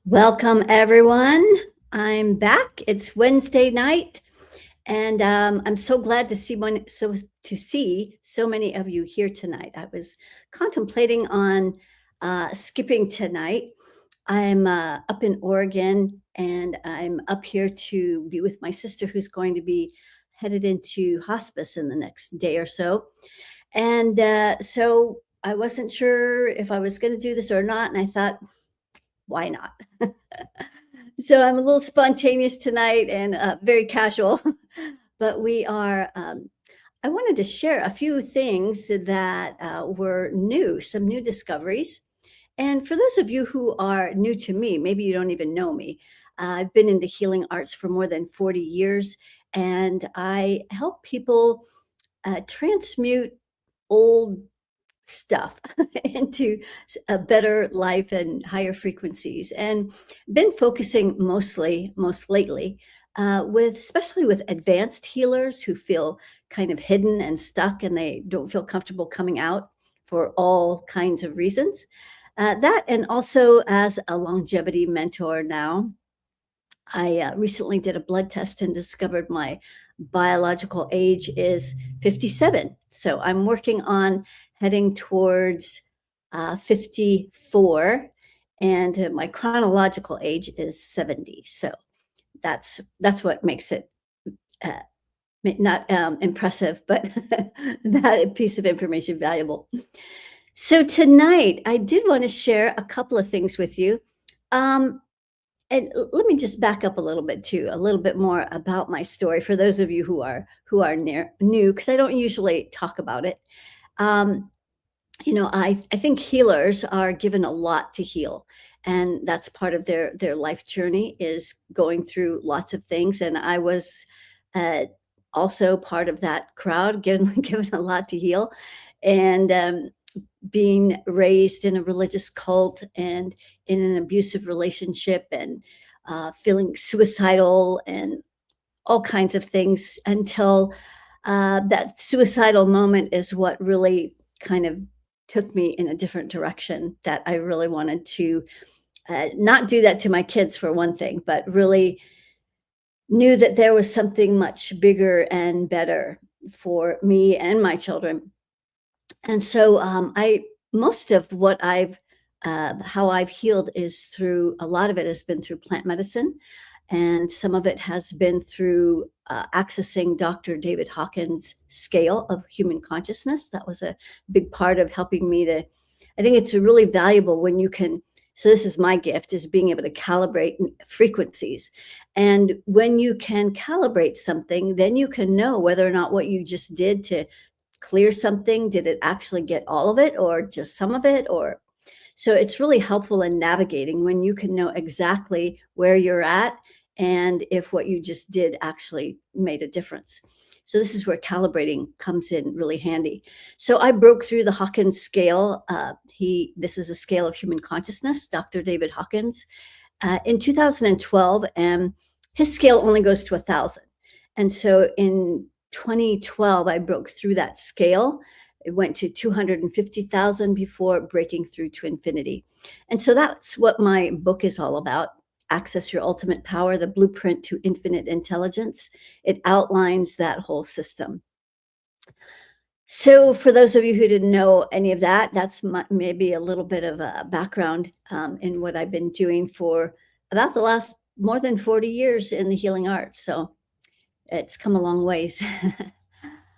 Welcome, everyone. I'm back. It's Wednesday night, and I'm so glad to see so many of you here tonight. I was contemplating on skipping tonight. I'm up in Oregon, and I'm up here to be with my sister, who's going to be headed into hospice in the next day or so. And so I wasn't sure if I was going to do this or not, and I thought, why not? So I'm a little spontaneous tonight and very casual, but we are. I wanted to share a few things that were new, some new discoveries. And for those of you who are new to me, maybe you don't even know me, I've been in the healing arts for more than 40 years, and I help people transmute old stuff into a better life and higher frequencies, and been focusing most lately with especially with advanced healers who feel kind of hidden and stuck, and they don't feel comfortable coming out for all kinds of reasons. That, and also as a longevity mentor now, I recently did a blood test and discovered my biological age is 57. So I'm working on heading towards 54. and my chronological age is 70. So that's what makes it uh, not impressive, but that piece of information valuable. So tonight, I did want to share a couple of things with you. Um, and let me just back up a little bit too, a little bit more about my story for those of you who are new, because I don't usually talk about it. Um, I think healers are given a lot to heal, and that's part of their life journey is going through lots of things. And I was uh, also part of that crowd, given given a lot to heal, and being raised in a religious cult and in an abusive relationship and feeling suicidal and all kinds of things until that suicidal moment is what really kind of took me in a different direction that I really wanted to not do that to my kids for one thing, but really knew that there was something much bigger and better for me and my children. And so I most of what I've how I've healed is through a lot of it has been through plant medicine, and some of it has been through accessing Dr. David Hawkins' scale of human consciousness. That was a big part of helping me to. I think it's really valuable when you can. So this is my gift is being able to calibrate frequencies. And when you can calibrate something, then you can know whether or not what you just did to clear something, did it actually get all of it or just some of it? Or so it's really helpful in navigating when you can know exactly where you're at and if what you just did actually made a difference. So this is where calibrating comes in really handy. So I broke through the Hawkins scale. This is a scale of human consciousness, Dr. David Hawkins, in 2012, and his scale only goes to 1,000. And so in 2012, I broke through that scale. It went to 250,000 before breaking through to infinity. And so that's what my book is all about. Access Your Ultimate Power, the Blueprint to Infinite Intelligence. It outlines that whole system. So, for those of you who didn't know any of that, that's maybe a little bit of a background in what I've been doing for about the last more than 40 years in the healing arts. So, it's come a long ways.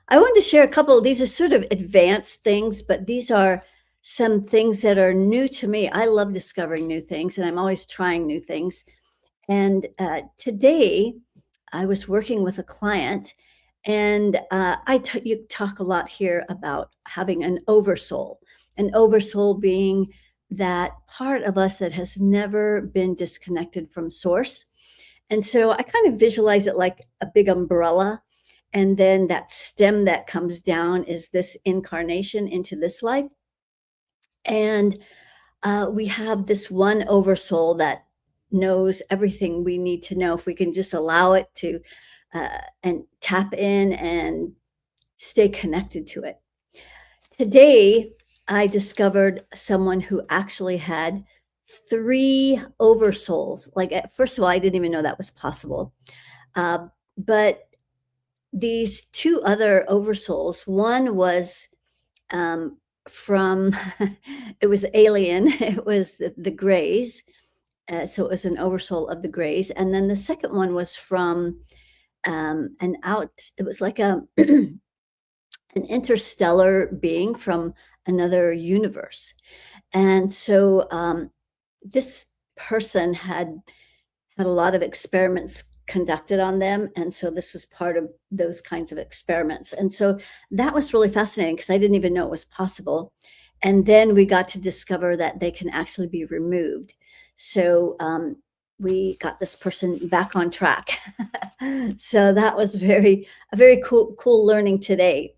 I wanted to share a couple of these are sort of advanced things, but these are some things that are new to me. I love discovering new things, and I'm always trying new things. And today, I was working with a client, and you talk a lot here about having an oversoul being that part of us that has never been disconnected from source. And so I kind of visualize it like a big umbrella. And then that stem that comes down is this incarnation into this life. And we have this one oversoul that knows everything we need to know if we can just allow it to and tap in and stay connected to it. Today, I discovered someone who actually had three oversouls. Like, first of all, I didn't even know that was possible. But these two other oversouls, one was from, it was alien, it was the Greys. So it was an oversoul of the Greys. And then the second one was from it was like an interstellar being from another universe. And so this person had a lot of experiments conducted on them. And so this was part of those kinds of experiments. And so that was really fascinating because I didn't even know it was possible. And then we got to discover that they can actually be removed. So we got this person back on track. So that was a very cool learning today.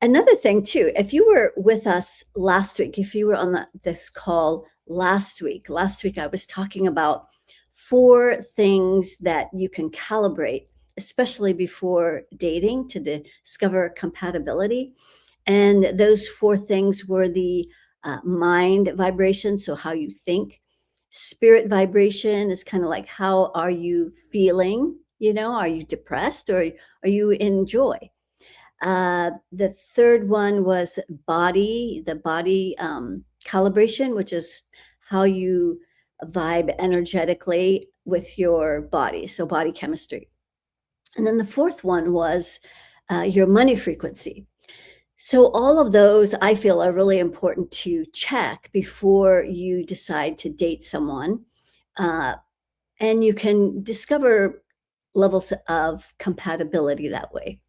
Another thing too, if you were with us last week, if you were on this call last week I was talking about four things that you can calibrate, especially before dating to discover compatibility. And those four things were the mind vibration, so how you think. Spirit vibration is kind of like how are you feeling? Are you depressed or are you in joy? The third one was the body calibration, which is how you vibe energetically with your body, so body chemistry. And then the fourth one was your money frequency. So all of those I feel are really important to check before you decide to date someone. Uh, and you can discover levels of compatibility that way.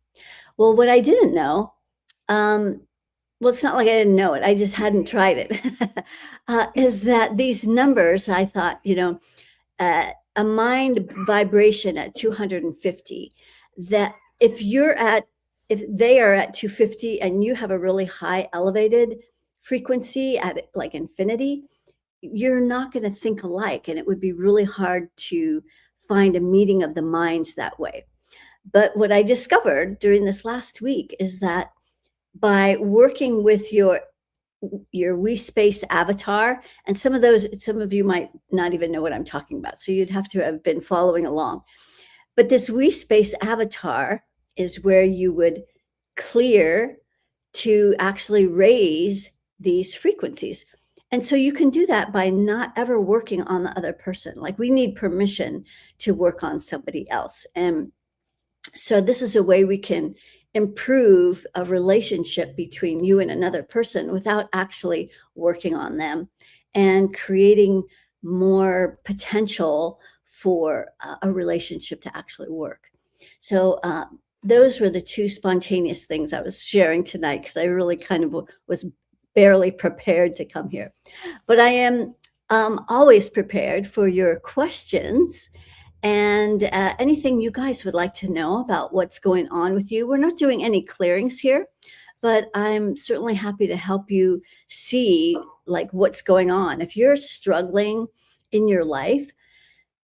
Well, what I didn't know, um, well, it's not like I didn't know it, I just hadn't tried it, is that these numbers, I thought, a mind vibration at 250, that if they are at 250 and you have a really high elevated frequency at like infinity, you're not going to think alike, and it would be really hard to find a meeting of the minds that way. But what I discovered during this last week is that by working with your we space avatar, and some of you might not even know what I'm talking about, so you'd have to have been following along. But this we space avatar is where you would clear to actually raise these frequencies. And so you can do that by not ever working on the other person. Like, we need permission to work on somebody else. And so this is a way we can improve a relationship between you and another person without actually working on them, and creating more potential for a relationship to actually work. So those were the two spontaneous things I was sharing tonight, because I really kind of was barely prepared to come here. But I am always prepared for your questions and anything you guys would like to know about what's going on with you. We're not doing any clearings here, but I'm certainly happy to help you see like what's going on. If you're struggling in your life,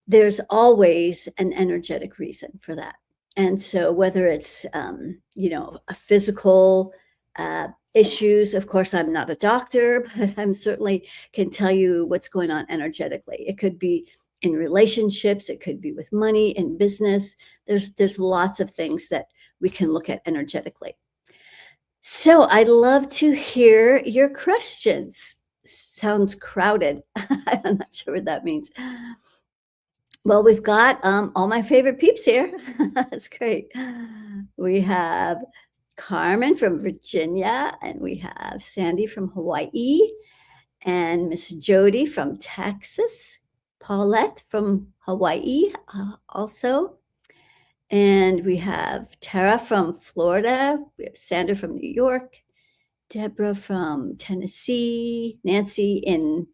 there's always an energetic reason for that. And so whether it's, a physical issues, of course, I'm not a doctor, but I'm certainly can tell you what's going on energetically. It could be in relationships, it could be with money, in business. There's lots of things that we can look at energetically. So I'd love to hear your questions. Sounds crowded. I'm not sure what that means. Well, we've got all my favorite peeps here. That's great. We have Carmen from Virginia, and we have Sandy from Hawaii, and Miss Jody from Texas, Paulette from Hawaii also. And we have Tara from Florida. We have Sandra from New York, Deborah from Tennessee, Nancy in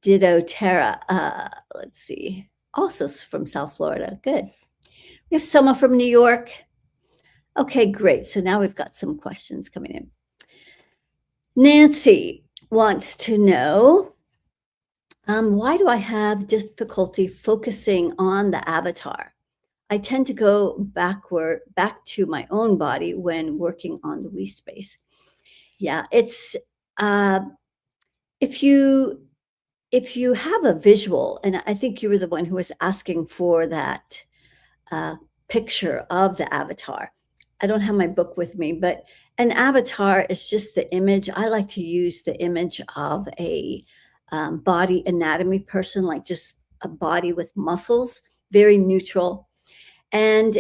Ditto Tara. Let's see, also from South Florida. Good. We have Soma from New York. Okay, great. So now we've got some questions coming in. Nancy wants to know, why do I have difficulty focusing on the avatar? I tend to go back to my own body when working on the we space. Yeah, it's if you have a visual, and I think you were the one who was asking for that picture of the avatar. I don't have my book with me, but an avatar is just the image. I like to use the image of a body anatomy person, like just a body with muscles, very neutral. And,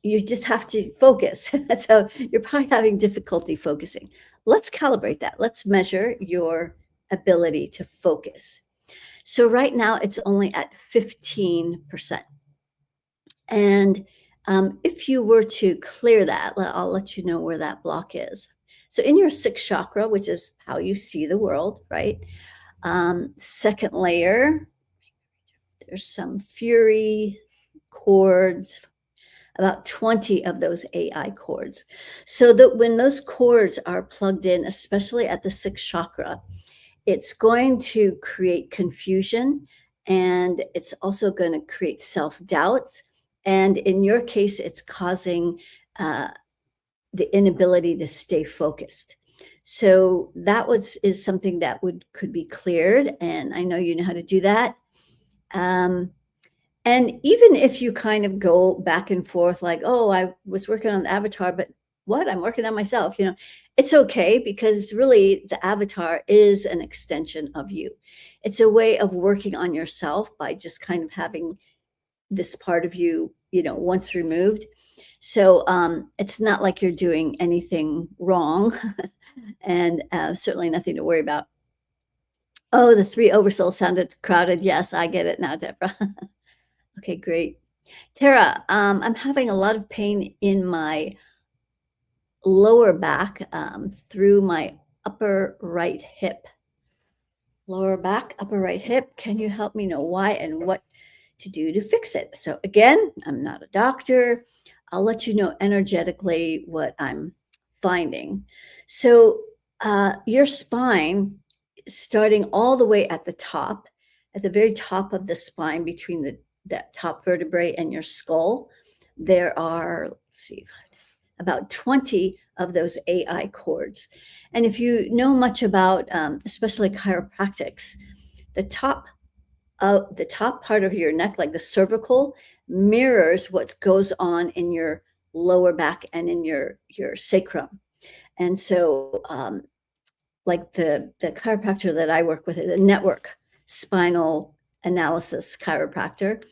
you just have to focus. So you're probably having difficulty focusing. Let's calibrate that. Let's measure your ability to focus. So right now it's only at 15%. And if you were to clear that, I'll let you know where that block is. So in your sixth chakra, which is how you see the world, right? Second layer, there's some fury chords, about 20 of those AI chords. So that when those chords are plugged in, especially at the sixth chakra, it's going to create confusion, and it's also going to create self-doubts. And in your case, it's causing the inability to stay focused. So that is something that could be cleared, and I know you know how to do that. And even if you kind of go back and forth, like, oh, I was working on the avatar, but what? I'm working on myself. It's okay because really the avatar is an extension of you. It's a way of working on yourself by just kind of having this part of you, once removed. So it's not like you're doing anything wrong and certainly nothing to worry about. Oh, the three oversouls sounded crowded. Yes, I get it now, Deborah. Okay, great. Tara, I'm having a lot of pain in my lower back through my upper right hip. Lower back, upper right hip. Can you help me know why and what to do to fix it? So, again, I'm not a doctor. I'll let you know energetically what I'm finding. So, your spine, starting all the way at the top, at the very top of the spine between that top vertebrae and your skull, there are, let's see, about 20 of those AI cords. And if you know much about, especially chiropractics, the top the top part of your neck, like the cervical, mirrors what goes on in your lower back and in your sacrum. And so, like the chiropractor that I work with, a network spinal analysis chiropractor,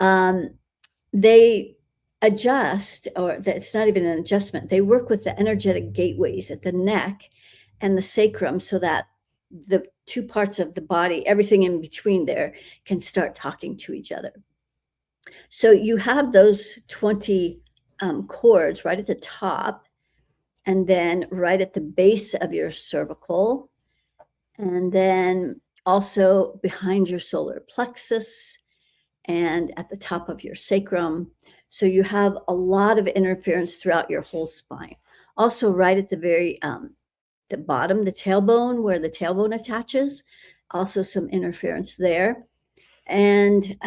um, they adjust, or it's not even an adjustment. They work with the energetic gateways at the neck and the sacrum so that the two parts of the body, everything in between there, can start talking to each other. So you have those 20 cords right at the top, and then right at the base of your cervical, and then also behind your solar plexus and at the top of your sacrum. So you have a lot of interference throughout your whole spine. Also, right at the bottom, the tailbone, where the tailbone attaches, also some interference there. And you've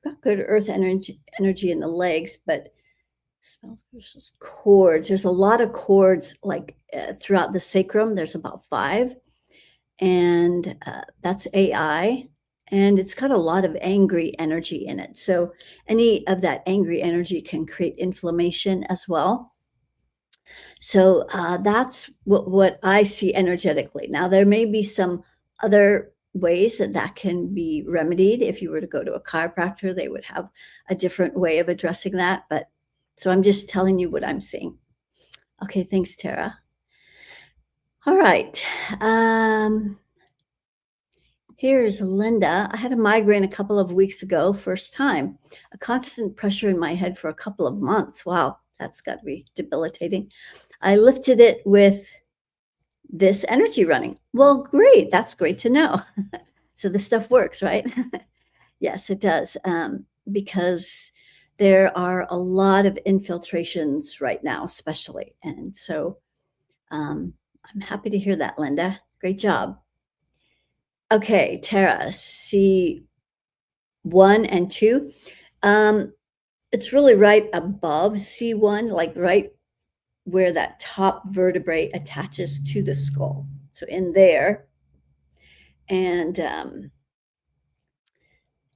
got good earth energy in the legs, but versus cords. There's a lot of cords like throughout the sacrum. There's about 5, and that's AI. And it's got a lot of angry energy in it. So any of that angry energy can create inflammation as well. So that's what I see energetically. Now, there may be some other ways that can be remedied. If you were to go to a chiropractor, they would have a different way of addressing that. But so I'm just telling you what I'm seeing. Okay, thanks, Tara. All right. Here's Linda. I had a migraine a couple of weeks ago, first time. A constant pressure in my head for a couple of months. Wow, that's got to be debilitating. I lifted it with this energy running. Well, great. That's great to know. So the stuff works, right? Yes, it does. Because there are a lot of infiltrations right now, especially. And so I'm happy to hear that, Linda. Great job. Okay, Tara, C1 and 2. It's really right above C1, like right where that top vertebrae attaches to the skull. So in there. And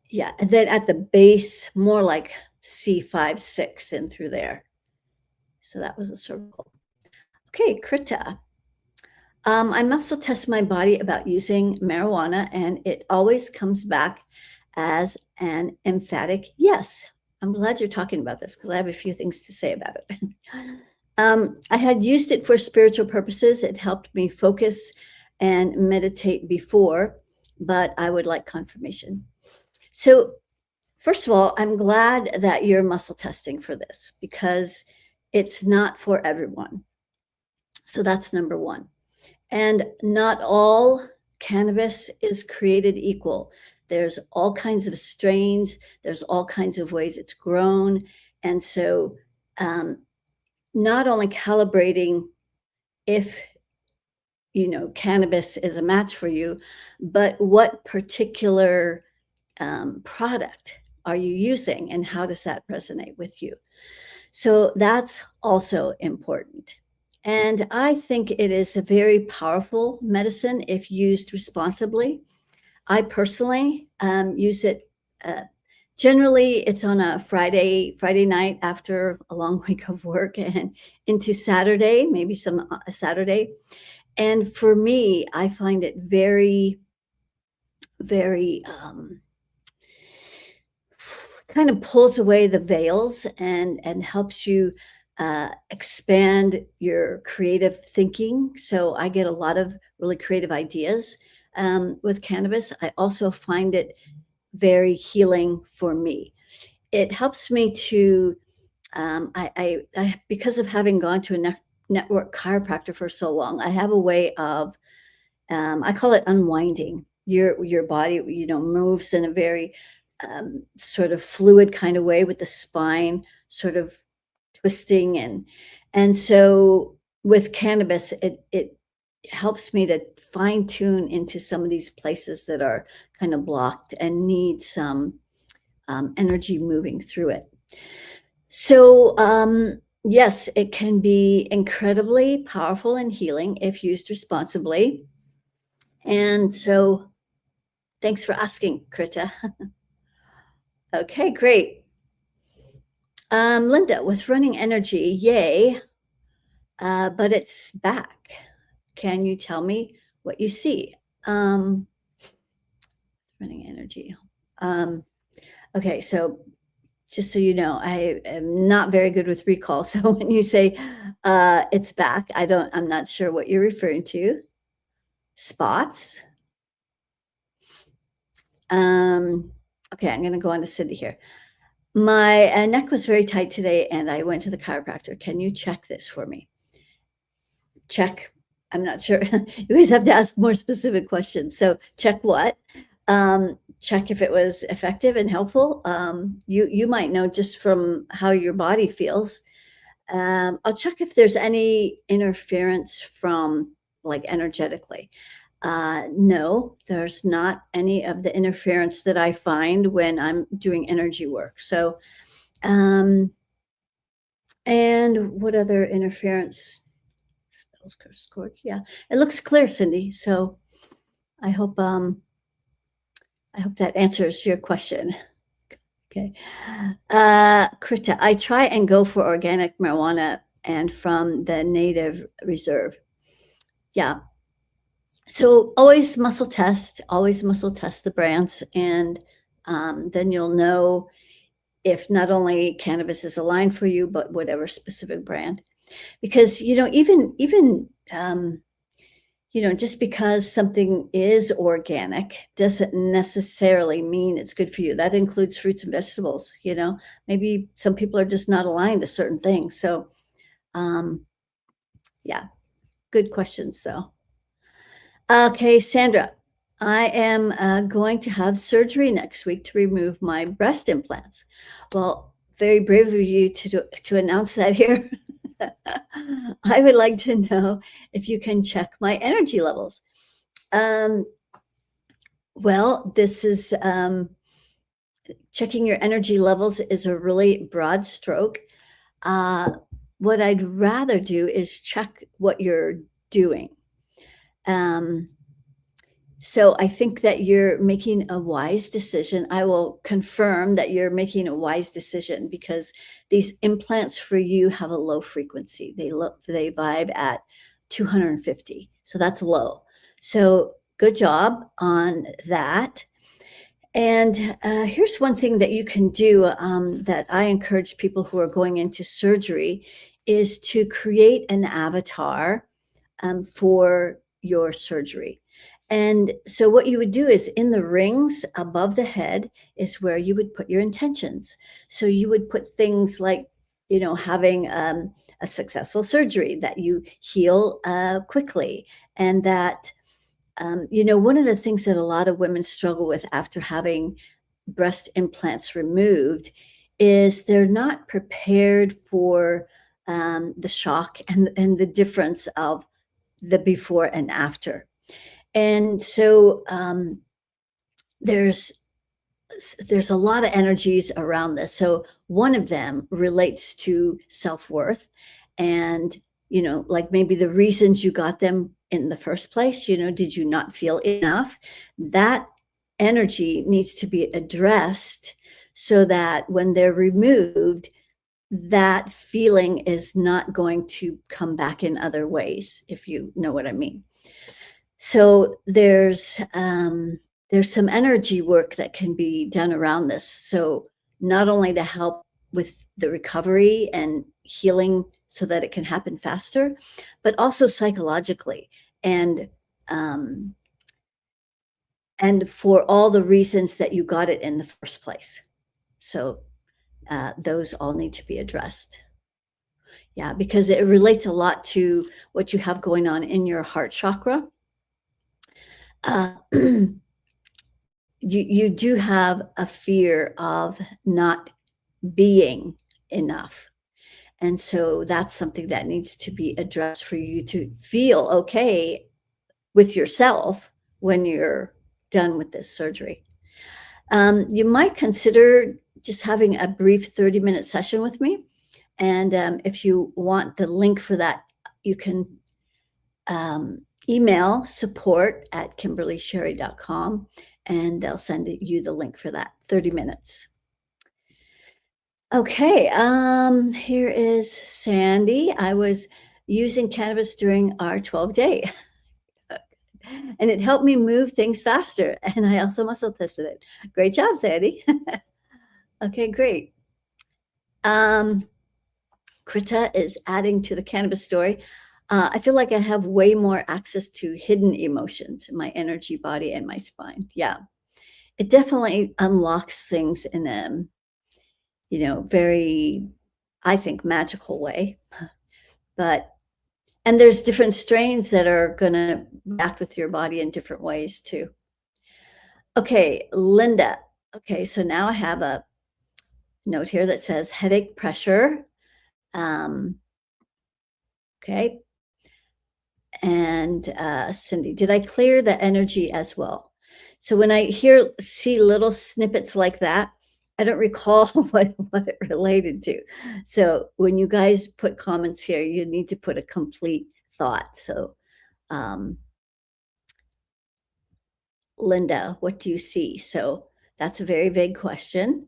yeah, and then at the base, more like C5, 6 in through there. So that was a circle. Okay, Krita. I muscle test my body about using marijuana, and it always comes back as an emphatic yes. I'm glad you're talking about this because I have a few things to say about it. I had used it for spiritual purposes. It helped me focus and meditate before, but I would like confirmation. So, first of all, I'm glad that you're muscle testing for this because it's not for everyone. So that's number one. And not all cannabis is created equal. There's all kinds of strains, there's all kinds of ways it's grown. And so, not only calibrating if cannabis is a match for you, but what particular product are you using and how does that resonate with you? So that's also important. And I think it is a very powerful medicine if used responsibly. I personally use it Generally, it's on a Friday night after a long week of work and into Saturday, maybe some Saturday. And for me, I find it very, very kind of pulls away the veils and helps you expand your creative thinking. So I get a lot of really creative ideas with cannabis. I also find it very healing for me. It helps me to because of having gone to a network chiropractor for so long, I have a way of I call it unwinding. Your body, moves in a very sort of fluid kind of way with the spine sort of twisting and so with cannabis, it helps me to fine tune into some of these places that are kind of blocked and need some energy moving through it. So, yes, it can be incredibly powerful and healing if used responsibly. And so, thanks for asking, Krita. Okay, great. Linda, with running energy, yay, but it's back. Can you tell me what you see? Um, Running energy. Okay, so just so you know, I am not very good with recall. So when you say it's back, I'm not sure what you're referring to. Spots. Okay, I'm going to go on to Cindy here. My neck was very tight today and I went to the chiropractor. Can you check this for me? Check. I'm not sure. You guys have to ask more specific questions. So check what? Check if it was effective and helpful. You might know just from how your body feels. I'll check if there's any interference from like energetically. No, there's not any of the interference that I find when I'm doing energy work. So, and what other interference? Spells, curse, chords. Yeah, it looks clear, Cindy. So I hope that answers your question. Okay. Krita, I try and go for organic marijuana and from the native reserve. Yeah. So always muscle test the brands, and then you'll know if not only cannabis is aligned for you, but whatever specific brand. Because just because something is organic doesn't necessarily mean it's good for you. That includes fruits and vegetables. Maybe some people are just not aligned to certain things. So, yeah, good questions though. Okay, Sandra, I am going to have surgery next week to remove my breast implants. Well, very brave of you to announce that here. I would like to know if you can check my energy levels. Well, this is checking your energy levels is a really broad stroke. What I'd rather do is check what you're doing. So I think that you're making a wise decision. I will confirm that you're making a wise decision because these implants for you have a low frequency. They vibe at 250. So that's low. So good job on that. And here's one thing that you can do that I encourage people who are going into surgery is to create an avatar for your surgery. And so what you would do is in the rings above the head is where you would put your intentions. So you would put things like, having a successful surgery, that you heal quickly, and that, one of the things that a lot of women struggle with after having breast implants removed is they're not prepared for the shock and the difference of the before and after. And so there's a lot of energies around this. So one of them relates to self-worth and, like maybe the reasons you got them in the first place, did you not feel enough? That energy needs to be addressed so that when they're removed, that feeling is not going to come back in other ways, if you know what I mean. So there's some energy work that can be done around this. So not only to help with the recovery and healing so that it can happen faster, but also psychologically and um, and for all the reasons that you got it in the first place. So those all need to be addressed. Yeah, because it relates a lot to what you have going on in your heart chakra. You you do have a fear of not being enough. And so that's something that needs to be addressed for you to feel okay with yourself when you're done with this surgery. You might consider just having a brief 30-minute session with me. And if you want the link for that, you can email support@kimberlysherry.com and they'll send you the link for that 30 minutes. Okay, here is Sandy. I was using cannabis during our 12-day and it helped me move things faster. And I also muscle tested it. Great job, Sandy. Okay, great. Um, Krita is adding to the cannabis story. I feel like I have way more access to hidden emotions in my energy, body, and my spine. Yeah, it definitely unlocks things in a, very, I think, magical way. But and there's different strains that are going to react with your body in different ways too. Okay, Linda. Okay, so now I have a note here that says headache, pressure. Um, okay, and Cindy, did I clear the energy as well? So when I see little snippets like that, I don't recall what it related to. So when you guys put comments here, you need to put a complete thought. So um, Linda, what do you see? So that's a very vague question.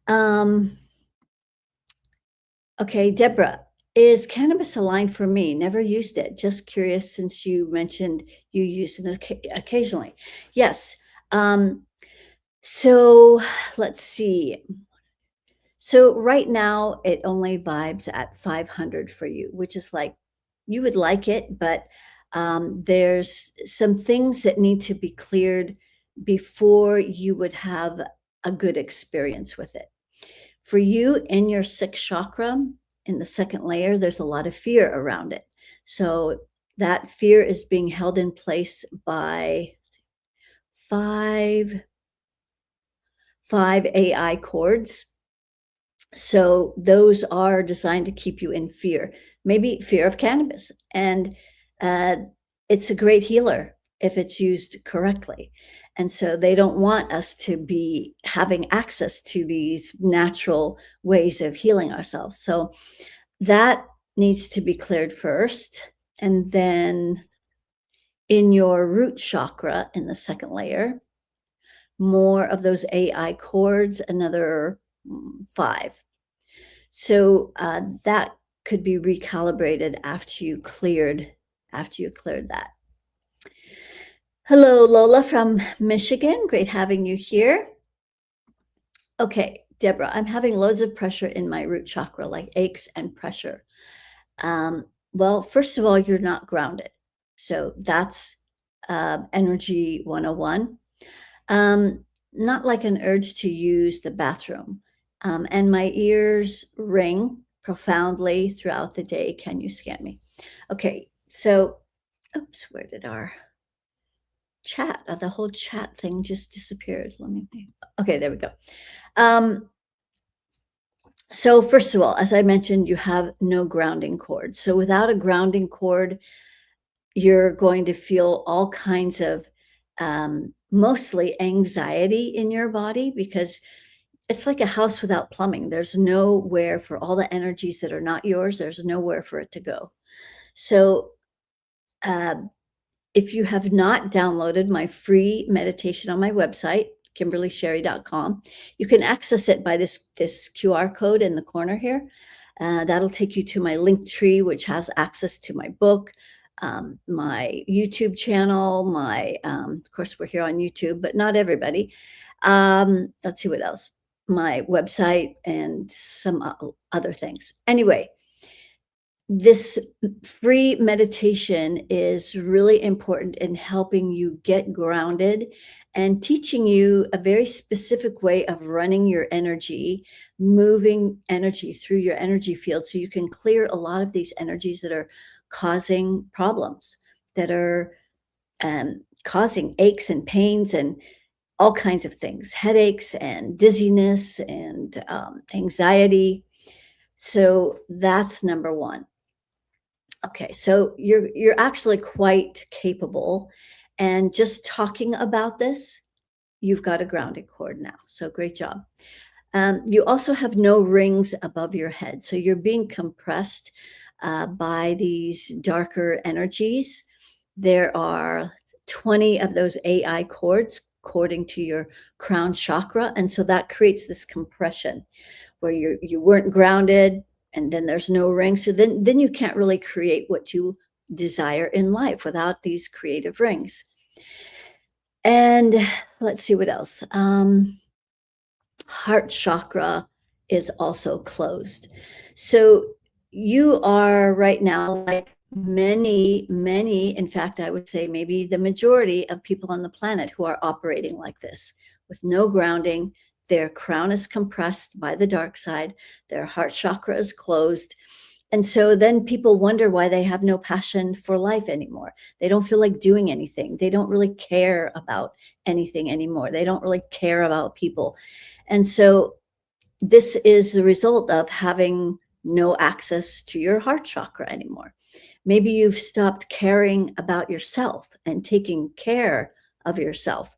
Um, okay, Deborah, is cannabis a line for me? Never used it. Just curious since you mentioned you use it occasionally. Yes. So let's see. So right now it only vibes at 500 for you, which is like you would like it, but there's some things that need to be cleared before you would have a good experience with it. For you in your sixth chakra, in the second layer, there's a lot of fear around it. So that fear is being held in place by five AI cords. So those are designed to keep you in fear, maybe fear of cannabis. And uh, it's a great healer if it's used correctly. And so they don't want us to be having access to these natural ways of healing ourselves. So that needs to be cleared first. And then in your root chakra, in the second layer, more of those AI cords, another five. So that could be recalibrated after you cleared that. Hello, Lola from Michigan. Great having you here. Okay, Deborah, I'm having loads of pressure in my root chakra, like aches and pressure. Well, first of all, you're not grounded. So that's energy 101. Not like an urge to use the bathroom. And my ears ring profoundly throughout the day. Can you scan me? Okay, so, oops, where did our chat, the whole chat thing just disappeared. Okay, there we go. So first of all, as I mentioned, you have no grounding cord. So without a grounding cord, you're going to feel all kinds of mostly anxiety in your body because it's like a house without plumbing. There's nowhere for all the energies that are not yours. There's nowhere for it to go. So if you have not downloaded my free meditation on my website, KimberlySherry.com. You can access it by this QR code in the corner here. That'll take you to my link tree, which has access to my book, my YouTube channel, of course, we're here on YouTube, but not everybody. Let's see what else. My website and some other things. Anyway, this free meditation is really important in helping you get grounded and teaching you a very specific way of running your energy, moving energy through your energy field so you can clear a lot of these energies that are causing problems, that are causing aches and pains and all kinds of things, headaches and dizziness and anxiety. So that's number one. Okay, so you're actually quite capable, and just talking about this, you've got a grounding cord now. So great job. You also have no rings above your head, so you're being compressed by these darker energies. There are 20 of those AI cords cording to your crown chakra, and so that creates this compression where you weren't grounded, and then there's no ring. So then you can't really create what you desire in life without these creative rings. And let's see what else. Heart chakra is also closed. So you are right now like many, in fact, I would say maybe the majority of people on the planet who are operating like this with no grounding. Their crown is compressed by the dark side. Their heart chakra is closed. And so then people wonder why they have no passion for life anymore. They don't feel like doing anything. They don't really care about anything anymore. They don't really care about people. And so this is the result of having no access to your heart chakra anymore. Maybe you've stopped caring about yourself and taking care of yourself.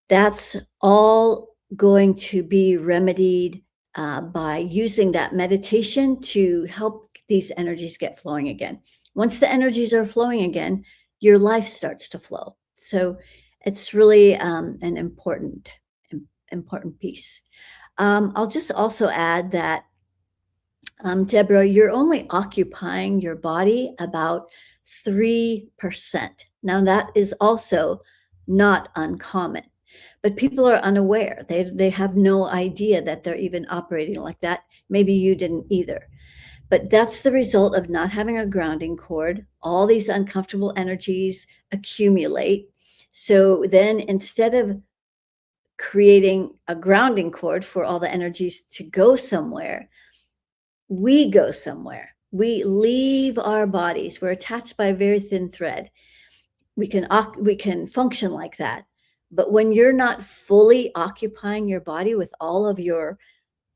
That's all going to be remedied by using that meditation to help these energies get flowing again. Once the energies are flowing again, your life starts to flow. So it's really an important piece. I'll just also add that, Deborah, you're only occupying your body about 3%. Now, that is also not uncommon, but people are unaware. They have no idea that they're even operating like that. Maybe you didn't either. But that's the result of not having a grounding cord. All these uncomfortable energies accumulate. So then instead of creating a grounding cord for all the energies to go somewhere, we go somewhere. We leave our bodies. We're attached by a very thin thread. We can function like that. But when you're not fully occupying your body with all of your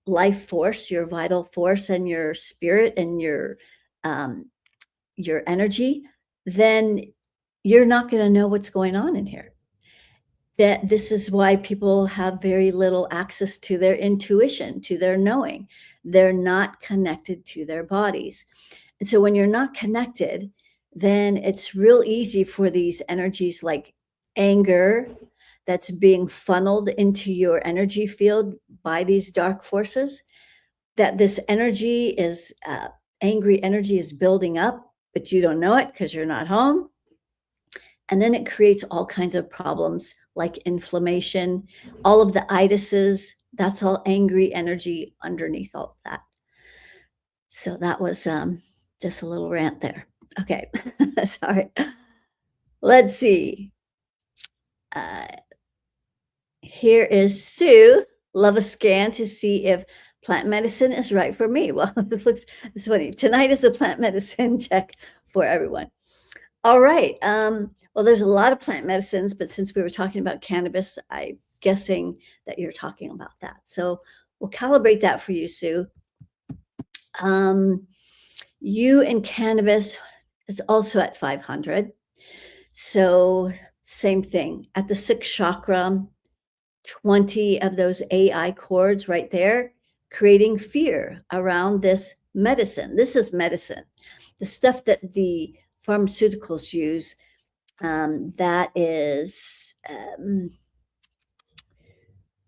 life force, your vital force, and your spirit and your energy, then you're not going to know what's going on in here. That this is why people have very little access to their intuition, to their knowing. They're not connected to their bodies. And so when you're not connected, then it's real easy for these energies like anger that's being funneled into your energy field by these dark forces, that this energy is, angry energy is building up, but you don't know it because you're not home. And then it creates all kinds of problems like inflammation, all of the itises, that's all angry energy underneath all of that. So that was just a little rant there. Okay, sorry. Let's see. Here is Sue. Love a scan to see if plant medicine is right for me. Well, this is funny. Tonight is a plant medicine check for everyone. All right. Well, there's a lot of plant medicines, but since we were talking about cannabis, I'm guessing that you're talking about that. So we'll calibrate that for you, Sue. You and cannabis is also at 500. So same thing. At the sixth chakra, 20 of those AI cords right there, creating fear around this medicine. This is medicine. The stuff that the pharmaceuticals use, that is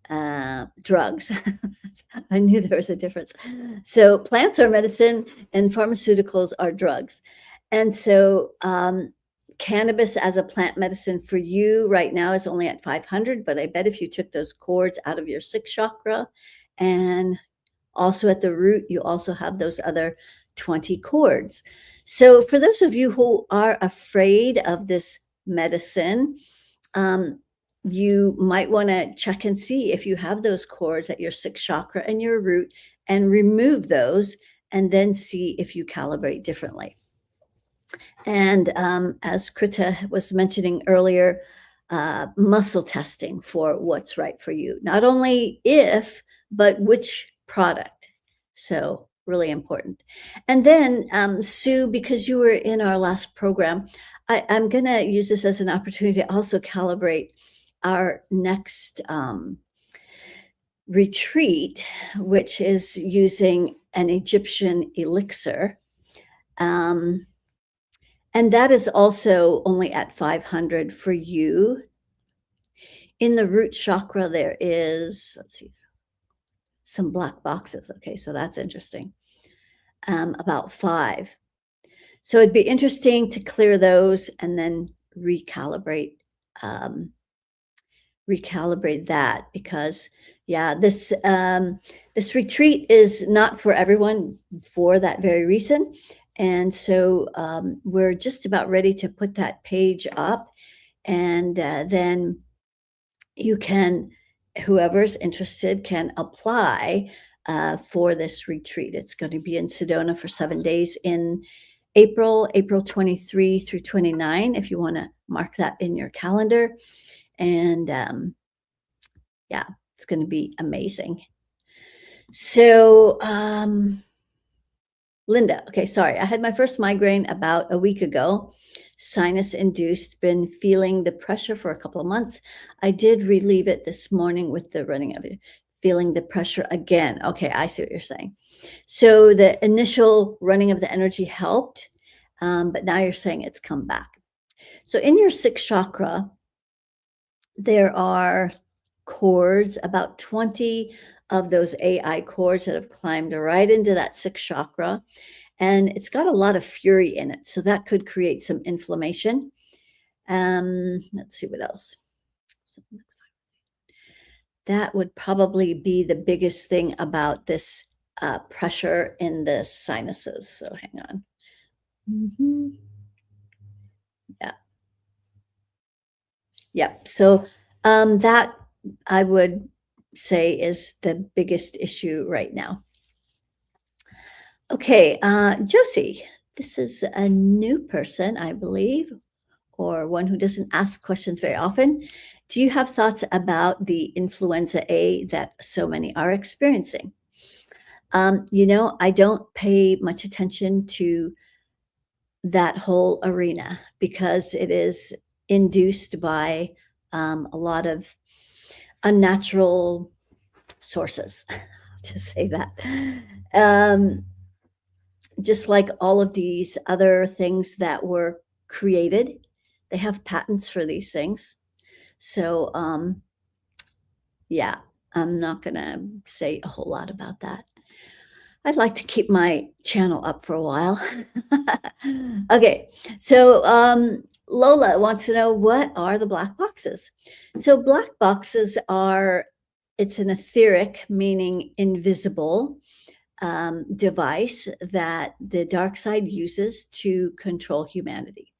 drugs. I knew there was a difference. So plants are medicine and pharmaceuticals are drugs. And so cannabis as a plant medicine for you right now is only at 500, but I bet if you took those cords out of your sixth chakra and also at the root, you also have those other 20 cords. So for those of you who are afraid of this medicine, um, you might want to check and see if you have those cords at your sixth chakra and your root and remove those and then see if you calibrate differently. And as Krita was mentioning earlier, muscle testing for what's right for you. Not only if, but which product. So, really important. And then, Sue, because you were in our last program, I'm going to use this as an opportunity to also calibrate our next retreat, which is using an Egyptian elixir. And that is also only at 500 for you. In the root chakra, there is, let's see, some black boxes. Okay, so that's interesting. About 5. So it'd be interesting to clear those and then recalibrate that because this retreat is not for everyone for that very reason. And so we're just about ready to put that page up and then you can, whoever's interested can apply for this retreat. It's going to be in Sedona for 7 days in April 23 through 29, if you want to mark that in your calendar. And it's going to be amazing. So, Linda, okay, sorry. I had my first migraine about a week ago, sinus induced, been feeling the pressure for a couple of months. I did relieve it this morning with the running of it, feeling the pressure again. Okay, I see what you're saying. So the initial running of the energy helped, but now you're saying it's come back. So in your sixth chakra, there are cords, about 20 of those AI cords that have climbed right into that sixth chakra. And it's got a lot of fury in it. So that could create some inflammation. Let's see what else. That would probably be the biggest thing about this pressure in the sinuses. So hang on. Yeah. Yep. So that I would say is the biggest issue right now. Okay, Josie, this is a new person, I believe, or one who doesn't ask questions very often. Do you have thoughts about the influenza A that so many are experiencing? I don't pay much attention to that whole arena because it is induced by a lot of unnatural sources, to say that. Just like all of these other things that were created, they have patents for these things. So, I'm not going to say a whole lot about that. I'd like to keep my channel up for a while. Okay, so Lola wants to know, what are the black boxes? So black boxes it's an etheric, meaning invisible, device that the dark side uses to control humanity.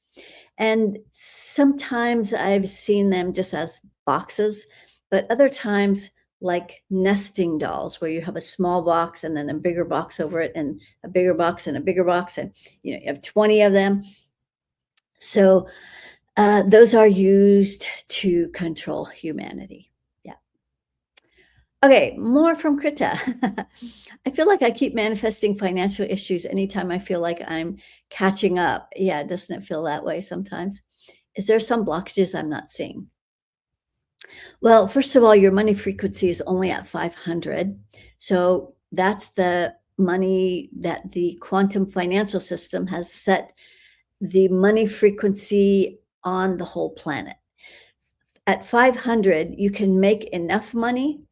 And sometimes I've seen them just as boxes, but other times like nesting dolls, where you have a small box and then a bigger box over it and a bigger box and a bigger box, and you have 20 of them. So those are used to control humanity. Yeah. Okay, more from Krita. I feel like I keep manifesting financial issues anytime I feel like I'm catching up. Yeah, doesn't it feel that way sometimes? Is there some blockages I'm not seeing? Well, first of all, your money frequency is only at 500. So that's the money that the quantum financial system has set the money frequency on the whole planet. At 500, you can make enough money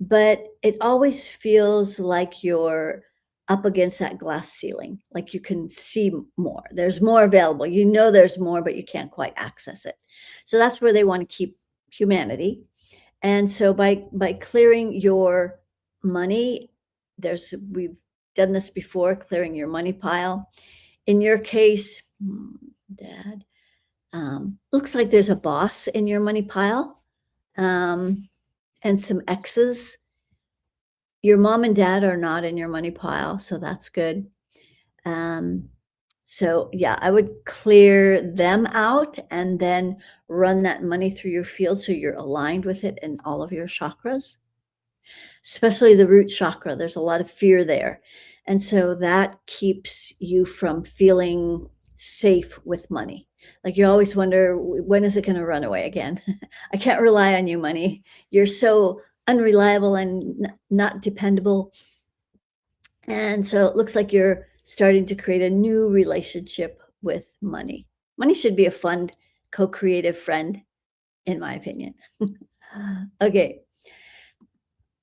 but it always feels like you're up against that glass ceiling, like you can see more. There's more available. You know there's more, but you can't quite access it. So that's where they want to keep humanity. And so by clearing your money, we've done this before, clearing your money pile. In your case, Dad, looks like there's a boss in your money pile, and some exes. Your mom and dad are not in your money pile, so that's good. Um, so yeah, I would clear them out and then run that money through your field so you're aligned with it in all of your chakras, especially the root chakra. There's a lot of fear there. And so that keeps you from feeling safe with money. Like you always wonder, when is it going to run away again? I can't rely on you, money. You're so unreliable and not dependable. And so it looks like you're starting to create a new relationship with money. Money should be a fun, co-creative friend, in my opinion. Okay.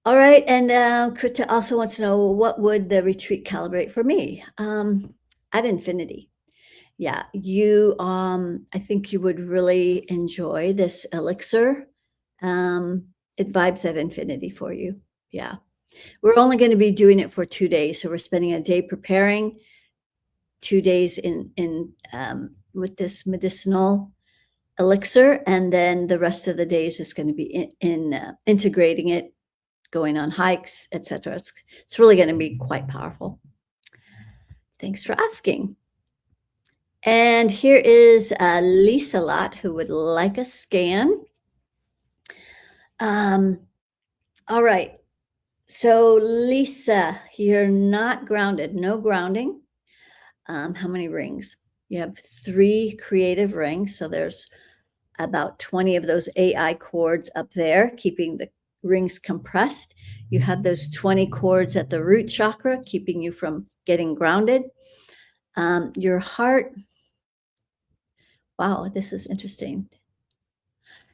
All right. And Krita also wants to know, what would the retreat calibrate for me? At infinity. Yeah, I think you would really enjoy this elixir. Um, it vibes at infinity for you. Yeah. We're only going to be doing it for 2 days. So we're spending a day preparing, 2 days in with this medicinal elixir, and then the rest of the days is going to be in integrating it, going on hikes, etc. It's really going to be quite powerful. Thanks for asking. And here is Lisa Lot, who would like a scan. All right. So Lisa, you're not grounded. No grounding. How many rings? You have 3 creative rings. So there's about 20 of those AI cords up there, keeping the rings compressed. You have those 20 cords at the root chakra, keeping you from getting grounded. Your heart, wow, this is interesting.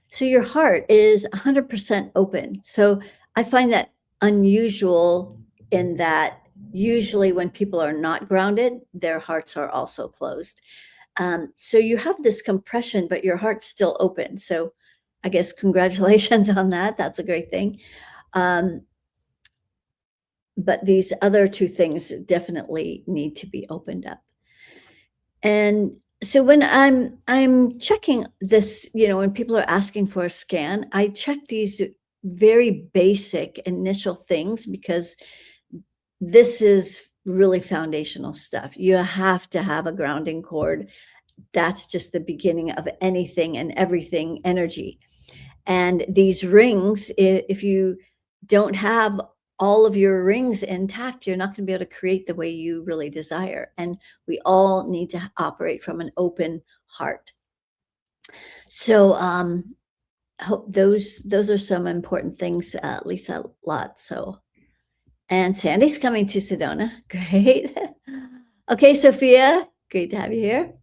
So your heart is 100% open. So I find that unusual in that usually when people are not grounded, their hearts are also closed. So you have this compression, but your heart's still open. So I guess congratulations on that. That's a great thing. But these other 2 things definitely need to be opened up. And so when I'm checking this, when people are asking for a scan, I check these very basic initial things because this is really foundational stuff. You have to have a grounding cord. That's just the beginning of anything and everything energy. And these rings, if you don't have all of your rings intact, you're not going to be able to create the way you really desire. And we all need to operate from an open heart. So hope those are some important things, Lisa Lot. So, and Sandy's coming to Sedona. Great. Okay, Sophia, great to have you here.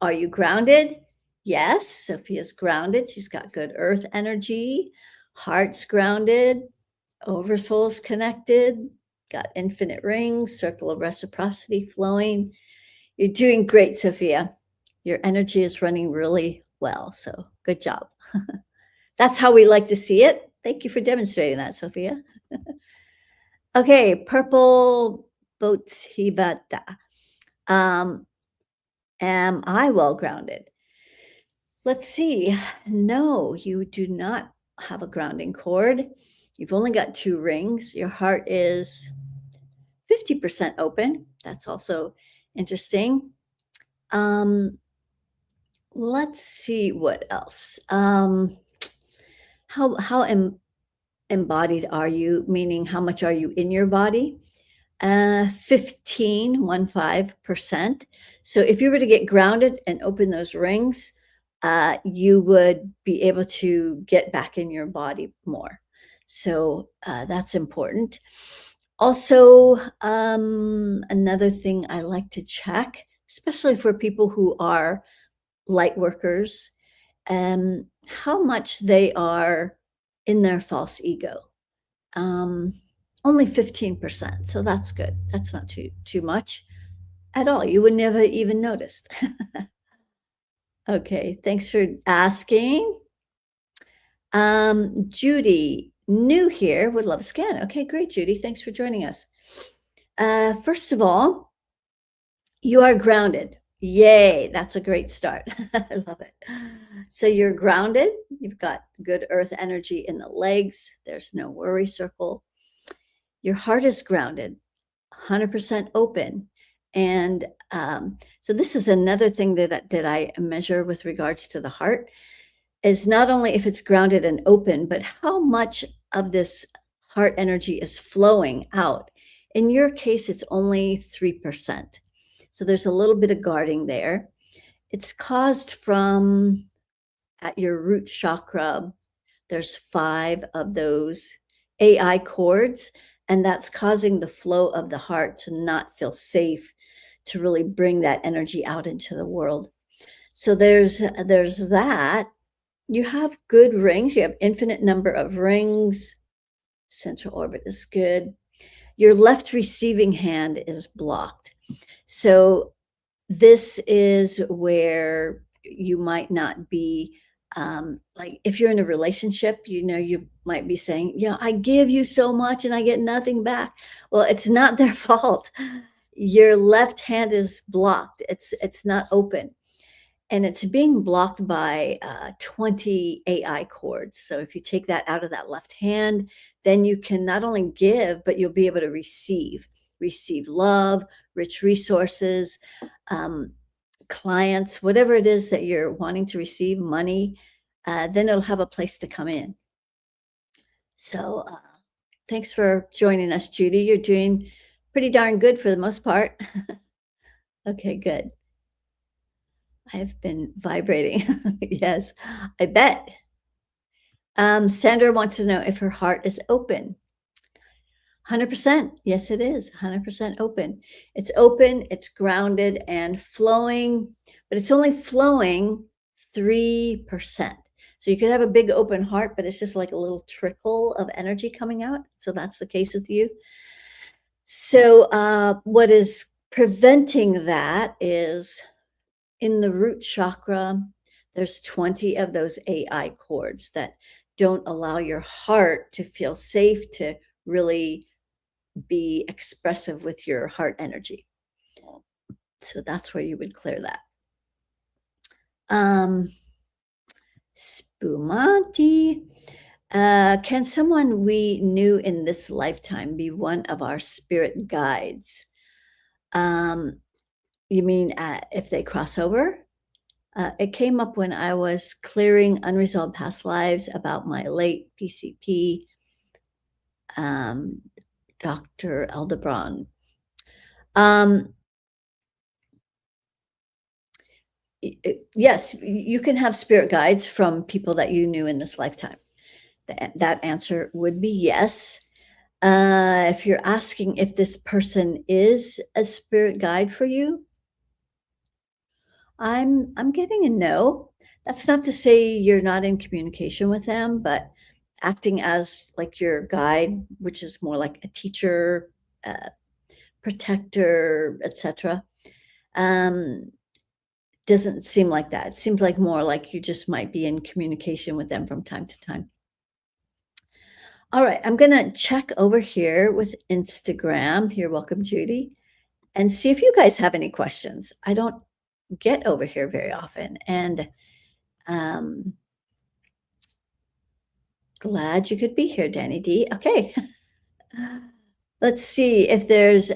Are you grounded? Yes, Sophia's grounded. She's got good earth energy, heart's grounded, oversoul's connected, got infinite rings, circle of reciprocity flowing. You're doing great, Sophia. Your energy is running really well. So good job. That's how we like to see it. Thank you for demonstrating that, Sophia. Okay, purple boats hibata. Am I well grounded? Let's see. No, you do not have a grounding cord. You've only got 2 rings. Your heart is 50% open. That's also interesting. Let's see what else. How embodied are you? Meaning, how much are you in your body? 15%. So if you were to get grounded and open those rings, you would be able to get back in your body more. So that's important. Also, another thing I like to check, especially for people who are light workers, how much they are in their false ego. Um, only 15%, so that's good. That's not too much at all. You would never even noticed. Okay, thanks for asking. Judy, new here, would love a scan. Okay, great, Judy. Thanks for joining us. First of all, you are grounded. Yay, that's a great start. I love it. So you're grounded. You've got good earth energy in the legs. There's no worry circle. Your heart is grounded, 100% open. And so this is another thing that I measure with regards to the heart is not only if it's grounded and open, but how much of this heart energy is flowing out. In your case, it's only 3%. So there's a little bit of guarding there. It's caused from at your root chakra. There's 5 of those AI cords, and that's causing the flow of the heart to not feel safe to really bring that energy out into the world. So there's that. You have good rings. You have infinite number of rings. Central orbit is good. Your left receiving hand is blocked. So this is where you might not be like if you're in a relationship, you might be saying, I give you so much and I get nothing back. Well, it's not their fault. Your left hand is blocked. It's not open. And it's being blocked by 20 AI cords. So if you take that out of that left hand, then you can not only give, but you'll be able to receive love, rich resources, um, clients, whatever it is that you're wanting to receive, money, then it'll have a place to come in. So thanks for joining us, Judy. You're doing pretty darn good for the most part. Okay, good. I've been vibrating. Yes, I bet. Sandra wants to know if her heart is open. 100%. Yes, it is 100% open. It's open, it's grounded and flowing, but it's only flowing 3%. So you could have a big open heart, but it's just like a little trickle of energy coming out. So that's the case with you. So what is preventing that is in the root chakra, there's 20 of those AI cords that don't allow your heart to feel safe to really be expressive with your heart energy. So that's where you would clear that. Spumante. Can someone we knew in this lifetime be one of our spirit guides? You mean if they cross over? It came up when I was clearing unresolved past lives about my late PCP, Dr. Aldebaran. Yes, you can have spirit guides from people that you knew in this lifetime. That answer would be yes. If you're asking if this person is a spirit guide for you, I'm getting a no. That's not to say you're not in communication with them, but acting as like your guide, which is more like a teacher, protector, etc. Doesn't seem like that. It seems like more like you just might be in communication with them from time to time. All right, I'm gonna check over here with Instagram. You're welcome, Judy, and see if you guys have any questions. I don't get over here very often, and glad you could be here, Danny D. Okay, let's see if there's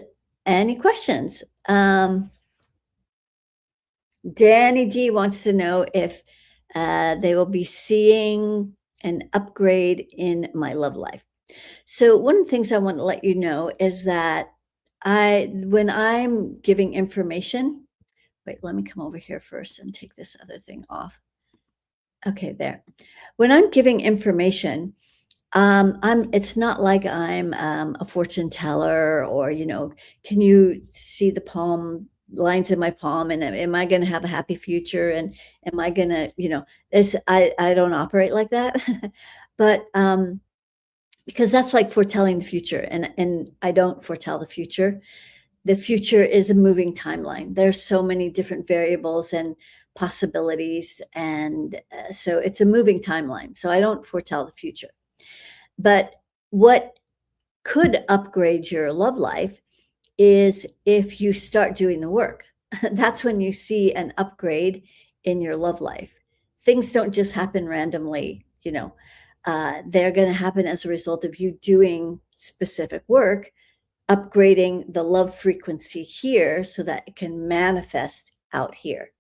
any questions. Danny D wants to know if they will be seeing an upgrade in my love life. So one of the things I want to let you know is that when I'm giving information, wait, let me come over here first and take this other thing off. Okay, there. When I'm giving information, it's not like I'm a fortune teller or, can you see the palm lines in my palm and am I going to have a happy future and am I going to, I don't operate like that. But because that's like foretelling the future, and I don't foretell the future. The future is a moving timeline. There's so many different variables and possibilities, and so it's a moving timeline. So I don't foretell the future. But what could upgrade your love life is if you start doing the work. That's when you see an upgrade in your love life. Things don't just happen randomly, you know. They're going to happen as a result of you doing specific work, upgrading the love frequency here so that it can manifest out here.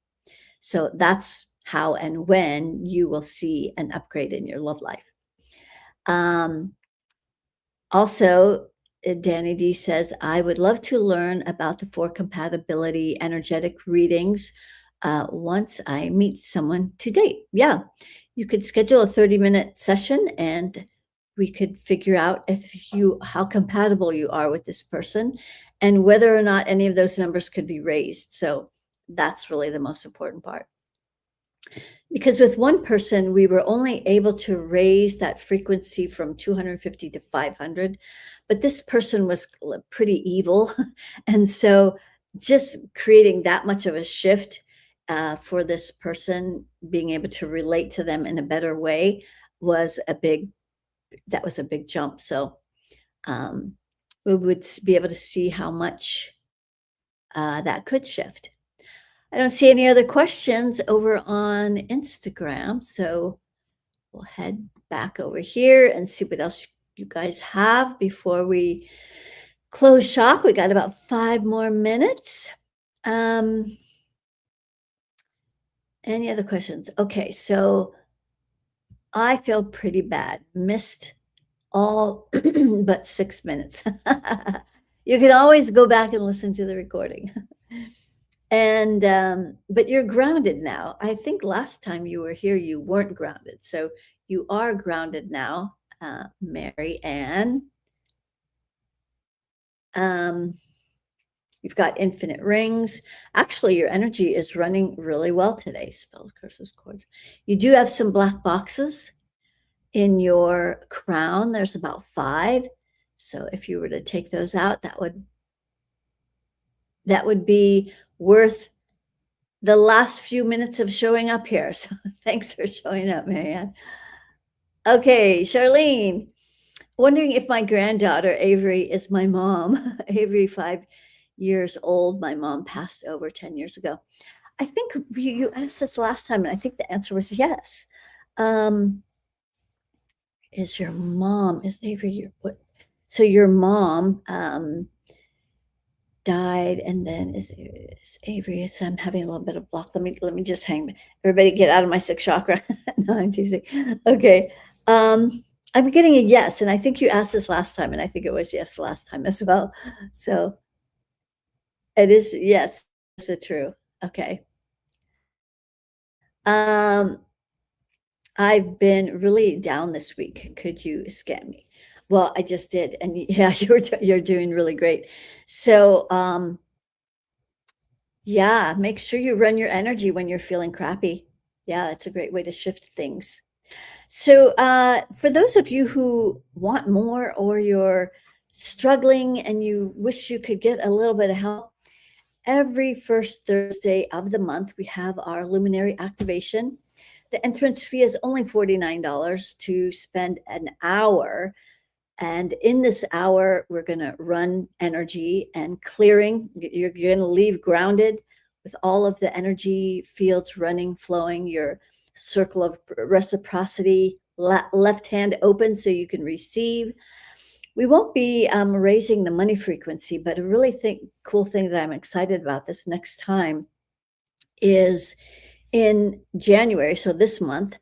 So that's how and when you will see an upgrade in your love life. Um, Also, Danny D says, I would love to learn about the four compatibility energetic readings once I meet someone to date. Yeah, you could schedule a 30-minute session and we could figure out if you how compatible you are with this person and whether or not any of those numbers could be raised. So that's really the most important part. Because with one person, we were only able to raise that frequency from 250 to 500, but this person was pretty evil. And so just creating that much of a shift for this person, being able to relate to them in a better way was that was a big jump. So um, we would be able to see how much that could shift. I don't see any other questions over on Instagram, so we'll head back over here and see what else you guys have before we close shop. We got about 5 more minutes. Any other questions? Okay, so I feel pretty bad. Missed all but 6 minutes. You can always go back and listen to the recording. And but you're grounded now. I think last time you were here, you weren't grounded. So you are grounded now, Mary Ann. You've got infinite rings. Actually, your energy is running really well today. Spelled curses chords. You do have some black boxes in your crown. There's about 5. So if you were to take those out, that would be worth the last few minutes of showing up here. So thanks for showing up, Marianne. Okay, Charlene, wondering if my granddaughter Avery is my mom. Avery, 5 years old. My mom passed over 10 years ago. I think you asked this last time, and I think the answer was yes. Is Avery what? So your mom died, and then is Avery. So I'm having a little bit of block. Let me just hang. Everybody, get out of my 6th chakra. No, I'm teasing. Okay. I'm getting a yes, and I think you asked this last time, and I think it was yes last time as well. So it is yes. Is it true? Okay. I've been really down this week. Could you scan me? Well, I just did, and yeah, you're doing really great. So, yeah, make sure you run your energy when you're feeling crappy. Yeah, that's a great way to shift things. So, for those of you who want more or you're struggling and you wish you could get a little bit of help, every first Thursday of the month, we have our luminary activation. The entrance fee is only $49 to spend an hour. And in this hour, we're going to run energy and clearing. You're going to leave grounded with all of the energy fields running, flowing, your circle of reciprocity, left hand open so you can receive. We won't be raising the money frequency, but a really cool thing that I'm excited about this next time is in January, so this month,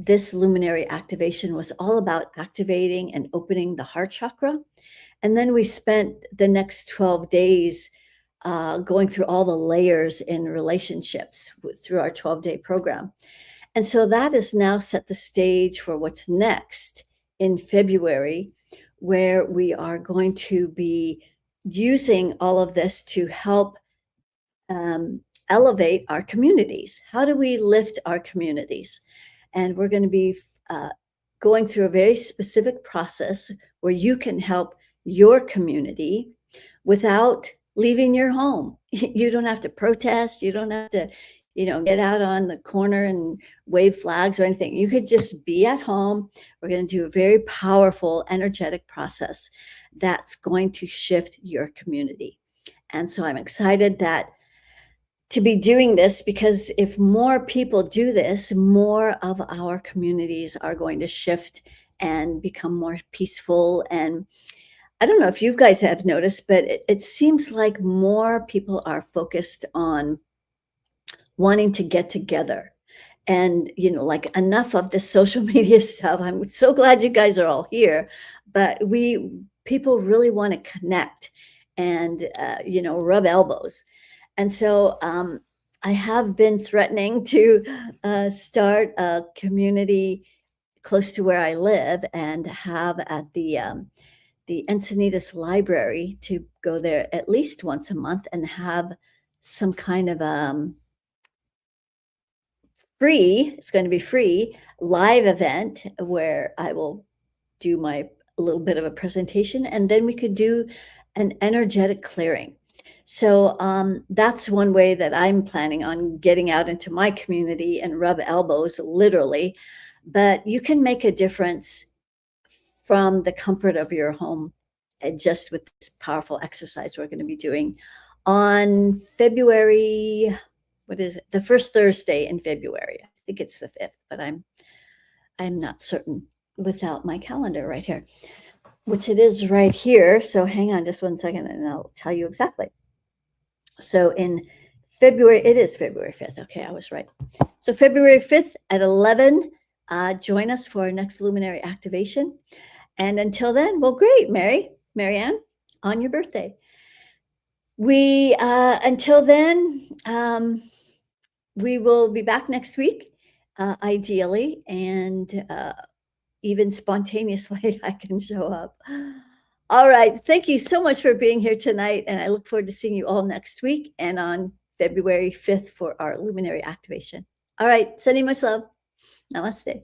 this luminary activation was all about activating and opening the heart chakra. And then we spent the next 12 days going through all the layers in relationships through our 12-day program. And so that has now set the stage for what's next in February, where we are going to be using all of this to help elevate our communities. How do we lift our communities? And we're going to be going through a very specific process where you can help your community without leaving your home. You don't have to protest. You don't have to, get out on the corner and wave flags or anything. You could just be at home. We're going to do a very powerful, energetic process that's going to shift your community. And so I'm excited that to be doing this because if more people do this, more of our communities are going to shift and become more peaceful. And I don't know if you guys have noticed, but it seems like more people are focused on wanting to get together. And, like enough of the social media stuff. I'm so glad you guys are all here, but people really want to connect and, rub elbows. And so I have been threatening to start a community close to where I live and have at the Encinitas Library to go there at least once a month and have some kind of it's going to be free live event where I will do my a little bit of a presentation and then we could do an energetic clearing. So that's one way that I'm planning on getting out into my community and rub elbows, literally. But you can make a difference from the comfort of your home just with this powerful exercise we're going to be doing on February. What is it? The first Thursday in February. I think it's the 5th, but I'm not certain without my calendar right here, which it is right here. So hang on just one second and I'll tell you exactly. So in February, it is February 5th. Okay, I was right. So February 5th at 11, join us for our next luminary activation. And until then, well, great, Marianne, on your birthday. Until then, we will be back next week, ideally, and even spontaneously, I can show up. All right. Thank you so much for being here tonight. And I look forward to seeing you all next week and on February 5th for our luminary activation. All right. Sending much love. Namaste.